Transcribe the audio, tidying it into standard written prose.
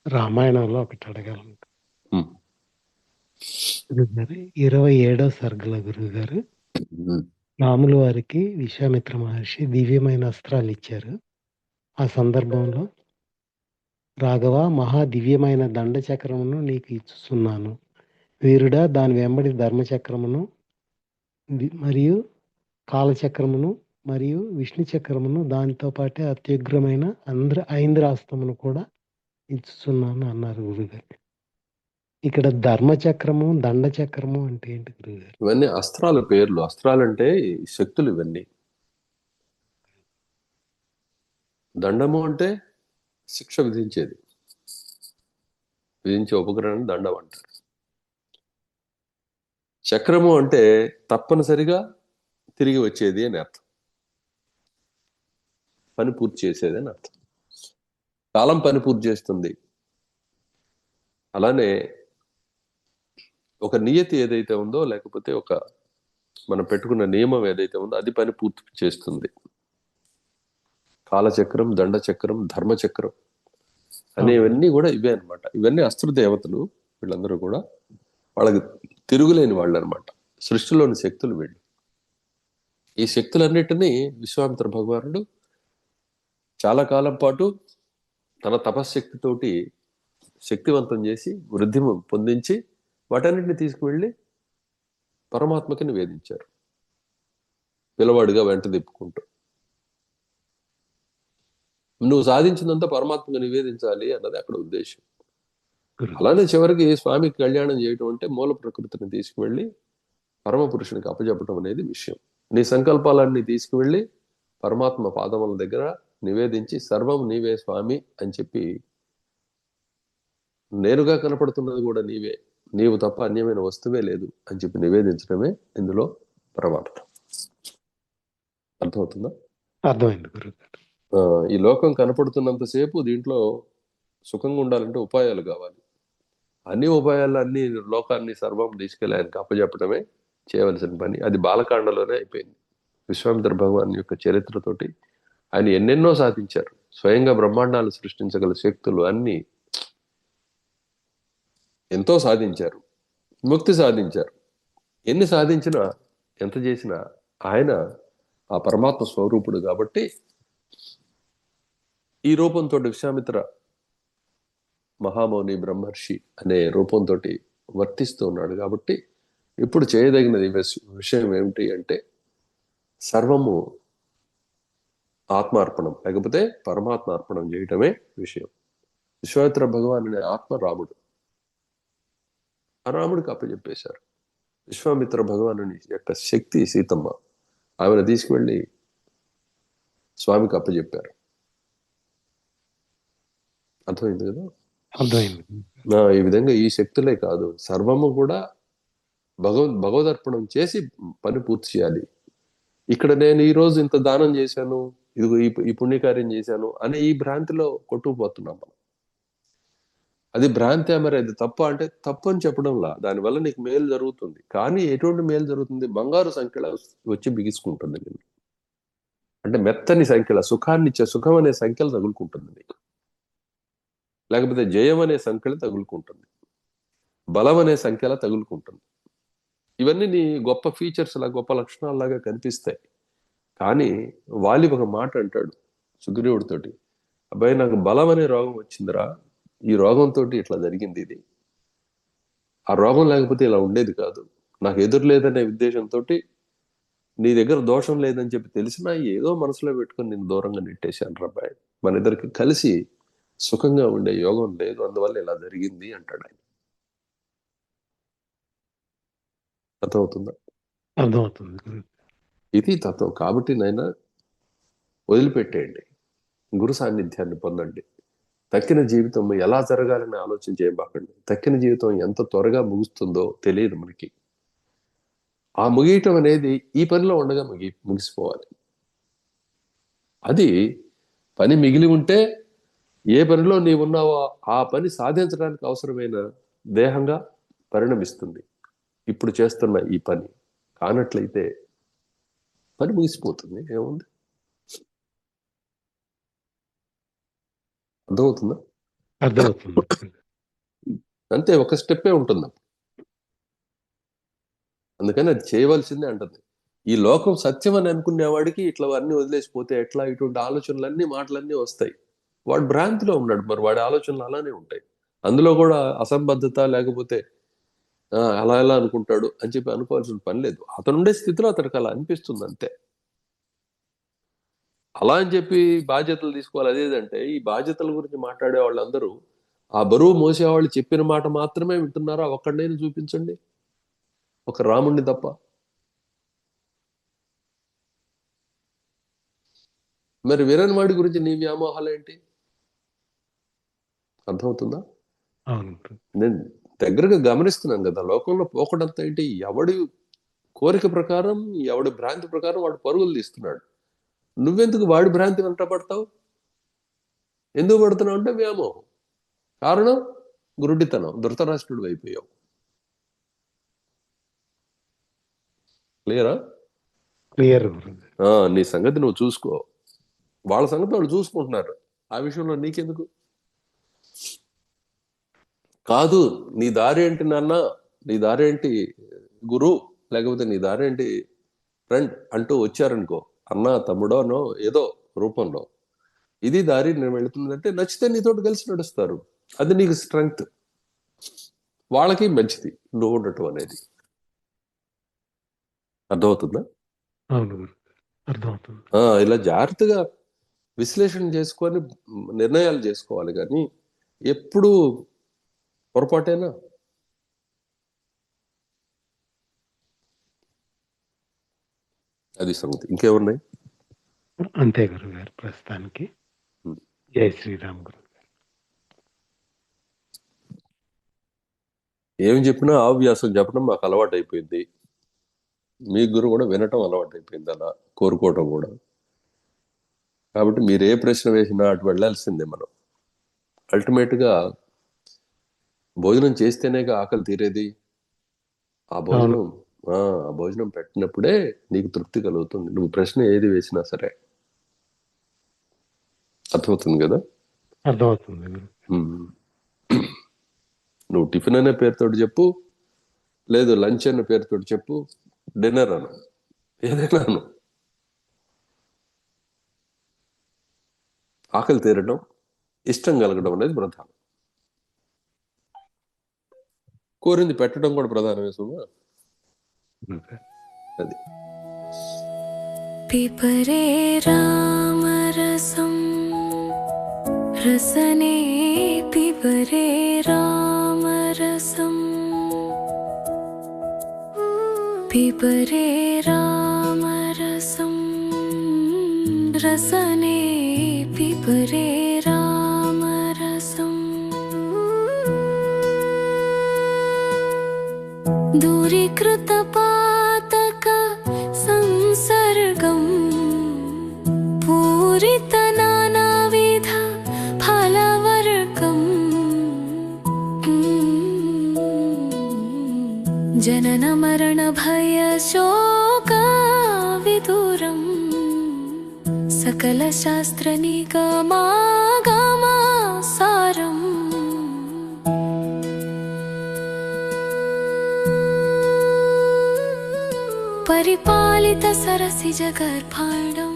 రామాయణంలో ఒకటి అడగాలను ఉమ్, గురుగారు. 27వ సర్గల గురువుగారు. ఉమ్, రాములు వారికి విశ్వామిత్ర మహర్షి దివ్యమైన అస్త్రాలు ఇచ్చారు. ఆ సందర్భంలో రాఘవ మహా దివ్యమైన దండ చక్రమును నీకు ఇచ్చుచున్నాను. వీరుడా దాని వెంబడి ధర్మచక్రమును మరియు కాలచక్రమును మరియు విష్ణు చక్రమును దానితో పాటే అత్యుగ్రమైన ఐంద్రాస్త్రమును కూడా ఇచ్చుచున్నాను అన్నారు గురుగారు. ఇక్కడ ధర్మచక్రము దండ చక్రము అంటే ఏంటి గురుగారు? ఇవన్నీ అస్త్రాల పేర్లు. అస్త్రాలు అంటే శక్తులు ఇవన్నీ. దండము అంటే శిక్ష విధించేది, విధించే ఉపకరణం దండం అంటారు. చక్రము అంటే తప్పనిసరిగా తిరిగి వచ్చేది అని అర్థం, పని పూర్తి చేసేది అని అర్థం. కాలం పని పూర్తి చేస్తుంది. అలానే ఒక నియతి ఏదైతే ఉందో, లేకపోతే ఒక మనం పెట్టుకున్న నియమం ఏదైతే ఉందో అది పని పూర్తి చేస్తుంది. కాలచక్రం, దండచక్రం, ధర్మచక్రం అవును. అనేవన్నీ కూడా ఇవే అనమాట. ఇవన్నీ అస్త్ర దేవతలు. వీళ్ళందరూ కూడా వాళ్ళకి తిరుగులేని వాళ్ళు అనమాట. సృష్టిలోని శక్తులు వీళ్ళు. ఈ శక్తులన్నిటినీ విశ్వామిత్ర భగవానుడు చాలా కాలం పాటు తన తపశ్శక్తితోటి శక్తివంతం చేసి వృద్ధి పొందించి వాటన్నిటిని తీసుకువెళ్ళి పరమాత్మకి నివేదించారు, పిల్లవాడిగా వెంట తిప్పుకుంటూ. నువ్వు సాధించిందంతా పరమాత్మకు నివేదించాలి అన్నది అక్కడ ఉద్దేశం. గురుగారు. అలానే చివరికి స్వామికి కళ్యాణం చేయటం అంటే మూల ప్రకృతిని తీసుకువెళ్ళి పరమ పురుషునికి అప్పచెప్పటం అనేది విషయం. నీ సంకల్పాలన్నీ తీసుకువెళ్ళి పరమాత్మ పాదముల దగ్గర నివేదించి సర్వం నీవే స్వామి అని చెప్పి, నేరుగా కనపడుతున్నది కూడా నీవే, నీవు తప్ప అన్యమైన వస్తువే లేదు అని చెప్పి నివేదించడమే ఇందులో పరమార్థం. అర్థమవుతుందా? అర్థమైంది గురుగారు. ఆ, ఈ లోకం కనపడుతున్నంతసేపు దీంట్లో సుఖంగా ఉండాలంటే ఉపాయాలు కావాలి. అన్ని ఉపాయాలు అన్ని లోకాన్ని సర్వం తీసుకెళ్ళి ఆయనకు అప్పచెప్పడమే చేయవలసిన పని. అది బాలకాండలోనే అయిపోయింది. విశ్వామిత్ర భగవాన్ యొక్క చరిత్రతోటి ఆయన ఎన్నెన్నో సాధించారు. స్వయంగా బ్రహ్మాండాలు సృష్టించగల శక్తులు అన్ని ఎంతో సాధించారు. ముక్తి సాధించారు. ఎన్ని సాధించినా ఎంత చేసినా ఆయన ఆ పరమాత్మ స్వరూపుడు కాబట్టి ఈ రూపంతో విశ్వామిత్ర మహామౌని బ్రహ్మర్షి అనే రూపంతో వర్తిస్తూ ఉన్నాడు. కాబట్టి ఇప్పుడు చేయదగినది విషయం ఏమిటి అంటే సర్వము ఆత్మార్పణం, లేకపోతే పరమాత్మ అర్పణం చేయటమే విషయం. విశ్వామిత్ర భగవాన్ అనే ఆత్మ రాముడు. ఆ రాముడికి అప్పచెప్పేశారు. విశ్వామిత్ర భగవాను యొక్క శక్తి సీతమ్మ. ఆమెను తీసుకువెళ్ళి స్వామికి అప్పచెప్పారు. అర్థమైంది కదా? అర్థమైంది. ఈ విధంగా ఈ శక్తులే కాదు, సర్వము కూడా భగవదర్పణం చేసి పని పూర్తి చేయాలి. ఇక్కడ నేను ఈ రోజు ఇంత దానం చేశాను, ఇదిగో ఈ పుణ్యకార్యం చేశాను అనే ఈ భ్రాంతిలో కొట్టుకుపోతున్నాం మనం. అది భ్రాంతి, మరి అది తప్ప అంటే తప్పు అని చెప్పడంలా దానివల్ల నీకు మేలు జరుగుతుంది. కానీ ఎటువంటి మేలు జరుగుతుంది? బంగారు సంఖ్యల వచ్చి బిగుసుకుంటుంది నేను. అంటే మెత్తని సంఖ్యల సుఖాన్నిచ్చే సుఖం అనే సంఖ్యలు తగులుకుంటుంది నీకు, లేకపోతే జయం అనే సంఖ్యలు తగులుకుంటుంది, బలం అనే సంఖ్యల తగులుకుంటుంది. ఇవన్నీ నీ గొప్ప ఫీచర్స్ లా, గొప్ప లక్షణాల్లాగా కనిపిస్తాయి. కానీ వాలి ఒక మాట అంటాడు సుగ్రీవుడితోటి, అబ్బాయి నాకు బలం అనే రోగం వచ్చిందిరా, ఈ రోగంతో ఇట్లా జరిగింది ఇది. ఆ రోగం లేకపోతే ఇలా ఉండేది కాదు. నాకు ఎదురు లేదనే ఉద్దేశంతో నీ దగ్గర దోషం లేదని చెప్పి తెలిసినా ఏదో మనసులో పెట్టుకొని నేను దూరంగా నెట్టేశాను రబ్బాయి. మన ఇద్దరికి కలిసి సుఖంగా ఉండే యోగం లేదు, అందువల్ల ఇలా జరిగింది అంటాడు ఆయన. అర్థమవుతుందా? అర్థమవుతుంది గురు. ఇది తత్వం. కాబట్టి నాయన వదిలిపెట్టేయండి, గురు సాన్నిధ్యాన్ని పొందండి. తక్కిన జీవితం ఎలా జరగాలని ఆలోచన చేయబాకండి. తక్కిన జీవితం ఎంత త్వరగా ముగుస్తుందో తెలియదు మనకి. ఆ ముగియటం అనేది ఈ పనిలో ఉండగా ముగిసిపోవాలి. అది పని మిగిలి ఉంటే ఏ పనిలో నీవున్నావో ఆ పని సాధించడానికి అవసరమైన దేహంగా పరిణమిస్తుంది. ఇప్పుడు చేస్తున్న ఈ పని కానట్లయితే పని ముగిసిపోతుంది. ఏముంది? అర్థమవుతుందా? అర్థమవుతుంది గురుగారు. అంతే, ఒక స్టెప్పే ఉంటుంది. అందుకని అది చేయవలసిందే అంటుంది. ఈ లోకం సత్యం అని అనుకునేవాడికి ఇట్లా అన్ని వదిలేసిపోతే ఎట్లా, ఇటువంటి ఆలోచనలన్నీ మాటలన్నీ వస్తాయి. వాడు భ్రాంతిలో ఉన్నాడు, మరి వాడి ఆలోచనలు అలానే ఉంటాయి. అందులో కూడా అసంబద్ధత లేకపోతే అలా ఎలా అనుకుంటాడు అని చెప్పి అనుకోవాల్సిన పని లేదు. అతనుండే స్థితిలో అతనికి అలా అనిపిస్తుంది అంతే. అలా అని చెప్పి బాధ్యతలు తీసుకోవాలి అదేదంటే, ఈ బాధ్యతల గురించి మాట్లాడే వాళ్ళందరూ ఆ బరువు మోసేవాళ్ళు చెప్పిన మాట మాత్రమే వింటున్నారా? ఒక్కడైనా చూపించండి, ఒక రాముణ్ణి తప్ప. మరి వీరన్ వాడి గురించి నీ వ్యామోహాలు ఏంటి? అర్థమవుతుందా? అవును. నేను దగ్గరగా గమనిస్తున్నాను కదా, లోకంలో పోకడంతా ఏంటి, ఎవడి కోరిక ప్రకారం, ఎవడి భ్రాంతి ప్రకారం వాడు పరుగులు తీస్తున్నాడు. నువ్వెందుకు వాడి భ్రాంతి వెంట పడతావు? ఎందుకు పడుతున్నావు అంటే వ్యామోహం. కారణం గురుడితనం, ధృతరాష్ట్రుడు అయిపోయావు. క్లియరా? క్లియర్. నీ సంగతి నువ్వు చూసుకో, వాళ్ళ సంగతి వాళ్ళు చూసుకుంటున్నారు. ఆ విషయంలో నీకెందుకు? కాదు, నీ దారి ఏంటి నాన్న, నీ దారి ఏంటి గురు, లేకపోతే నీ దారి ఏంటి ఫ్రెండ్ అంటూ వచ్చారనుకో, అన్న తమ్ముడోనో ఏదో రూపంలో, ఇది దారి నేను వెళుతుందంటే నచ్చితే నీతోటి కలిసి నడుస్తారు. అది నీకు స్ట్రెంగ్త్, వాళ్ళకి మంచిది నువ్వు ఉండటం అనేది. అర్థమవుతుందా? అవును, అర్థమవుతుంది. ఇలా జాగ్రత్తగా విశ్లేషణ చేసుకొని నిర్ణయాలు చేసుకోవాలి, కానీ ఎప్పుడు పొరపాటేనా? అది సంగతి. ఇంకేమున్నాయి? అంతే గురుగారు ప్రస్తుతానికి. జై శ్రీరామ్ గురు. ఏం చెప్పినా ఆవ్యాసం చెప్పడం మాకు అలవాటు అయిపోయింది, మీ గురు కూడా వినటం అలవాటు అయిపోయింది, అలా కోరుకోవటం కూడా. కాబట్టి మీరు ఏ ప్రశ్న వేసినా అటు వెళ్ళాల్సిందే. మనం అల్టిమేట్గా భోజనం చేస్తేనేగా ఆకలి తీరేది. ఆ భోజనం పెట్టినప్పుడే నీకు తృప్తి కలుగుతుంది, నువ్వు ప్రశ్న ఏది వేసినా సరే. అర్థమవుతుంది కదా? అర్థమవుతుంది. నువ్వు టిఫిన్ అనే పేరుతో చెప్పు, లేదు లంచ్ అనే పేరుతో చెప్పు, డిన్నర్ అను, ఏదైనా అను. ఆకలి తీరడం, ఇష్టం కలగడం అనేది ప్రధానం. కోరింది పెట్టడం కూడా ప్రధానమే సుమా. అది పిపరే రామరసం రసనే పిపరే రామరసం పిపరే రామరసం రసనే పిపరే రామరసం दूरीकृत पातक संसर्गं पूरित नानाविध फलवर्गं जनन मरण भय शोक विदूरं सकल शास्त्र निगमागमा सारम् परिपालित सरसिज गर्भाणम्